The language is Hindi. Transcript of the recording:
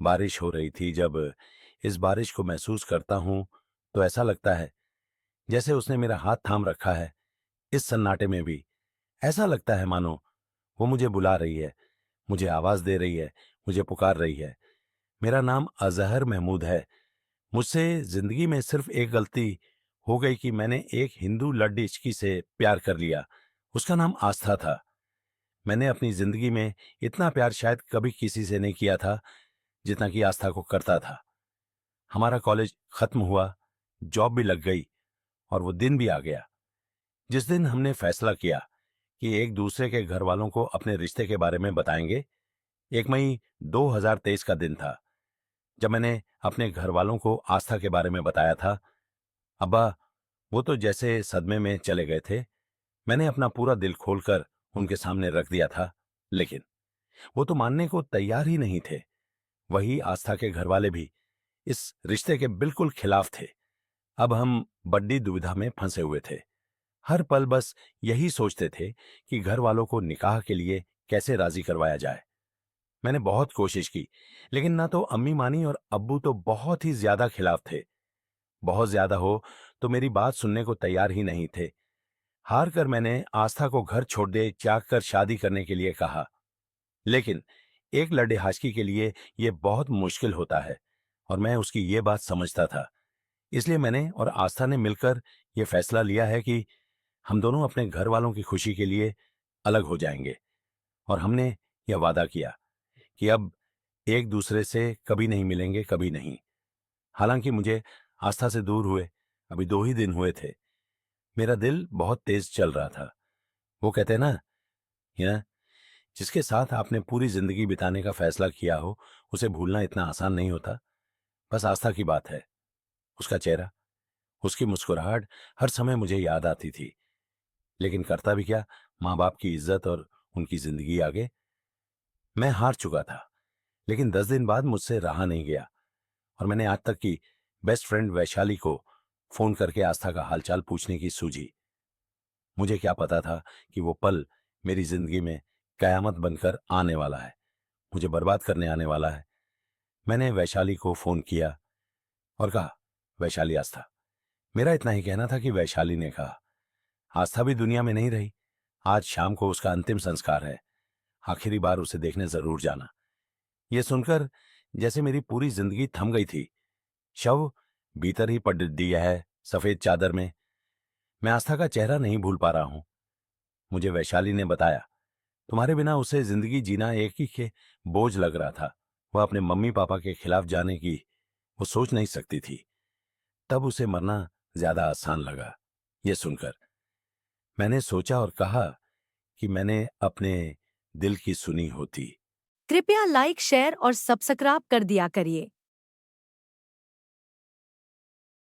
बारिश हो रही थी। जब इस बारिश को महसूस करता हूं तो ऐसा लगता है जैसे उसने मेरा हाथ थाम रखा है। इस सन्नाटे में भी ऐसा लगता है मानो वो मुझे बुला रही है, मुझे आवाज दे रही है, मुझे पुकार रही है। मेरा नाम अजहर महमूद है। मुझसे जिंदगी में सिर्फ एक गलती हो गई कि मैंने एक हिंदू लड़की से प्यार कर लिया। उसका नाम आस्था था। मैंने अपनी जिंदगी में इतना प्यार शायद कभी किसी से नहीं किया था जितना कि आस्था को करता था। हमारा कॉलेज खत्म हुआ, जॉब भी लग गई और वो दिन भी आ गया जिस दिन हमने फैसला किया कि एक दूसरे के घर वालों को अपने रिश्ते के बारे में बताएंगे। 1 मई 2023 का दिन था जब मैंने अपने घर वालों को आस्था के बारे में बताया था। अब्बा, वो तो जैसे सदमे में चले गए थे। मैंने अपना पूरा दिल खोलकर उनके सामने रख दिया था, लेकिन वो तो मानने को तैयार ही नहीं थे। वही आस्था के घर वाले भी इस रिश्ते के बिल्कुल खिलाफ थे। अब हम बड़ी दुविधा में फंसे हुए थे। हर पल बस यही सोचते थे कि घर वालों को निकाह के लिए कैसे राजी करवाया जाए। मैंने बहुत कोशिश की, लेकिन ना तो अम्मी मानी और अब्बू तो बहुत ही ज्यादा खिलाफ थे। बहुत ज्यादा हो तो मेरी बात सुनने को तैयार ही नहीं थे। हार कर मैंने आस्था को घर छोड़ दे त्याग कर शादी करने के लिए कहा, लेकिन एक लड़ेहाशकी के लिए यह बहुत मुश्किल होता है और मैं उसकी ये बात समझता था। इसलिए मैंने और आस्था ने मिलकर यह फैसला लिया है कि हम दोनों अपने घर वालों की खुशी के लिए अलग हो जाएंगे। और हमने यह वादा किया कि अब एक दूसरे से कभी नहीं मिलेंगे, कभी नहीं। हालांकि मुझे आस्था से दूर हुए अभी 2 ही दिन हुए थे। मेरा दिल बहुत तेज चल रहा था। वो कहते हैं ना, यह जिसके साथ आपने पूरी जिंदगी बिताने का फैसला किया हो उसे भूलना इतना आसान नहीं होता। बस आस्था की बात है। उसका चेहरा, उसकी मुस्कुराहट हर समय मुझे याद आती थी। लेकिन करता भी क्या, माँ बाप की इज्जत और उनकी जिंदगी आगे मैं हार चुका था। लेकिन 10 दिन बाद मुझसे रहा नहीं गया और मैंने आज तक की बेस्ट फ्रेंड वैशाली को फोन करके आस्था का हालचाल पूछने की सूझी। मुझे क्या पता था कि वो पल मेरी जिंदगी में कयामत बनकर आने वाला है, मुझे बर्बाद करने आने वाला है। मैंने वैशाली को फोन किया और कहा, वैशाली, आस्था। मेरा इतना ही कहना था कि वैशाली ने कहा, आस्था भी दुनिया में नहीं रही। आज शाम को उसका अंतिम संस्कार है। आखिरी बार उसे देखने जरूर जाना। यह सुनकर जैसे मेरी पूरी जिंदगी थम गई थी। शव भीतर ही पड़ दिया है सफेद चादर में। मैं आस्था का चेहरा नहीं भूल पा रहा हूं। मुझे वैशाली ने बताया, तुम्हारे बिना उसे जिंदगी जीना एक ही के बोझ लग रहा था। वह अपने मम्मी पापा के खिलाफ जाने की वो सोच नहीं सकती थी। तब उसे मरना ज्यादा आसान लगा। यह सुनकर मैंने सोचा और कहा कि मैंने अपने दिल की सुनी होती। कृपया लाइक शेयर और सब्सक्राइब कर दिया करिए।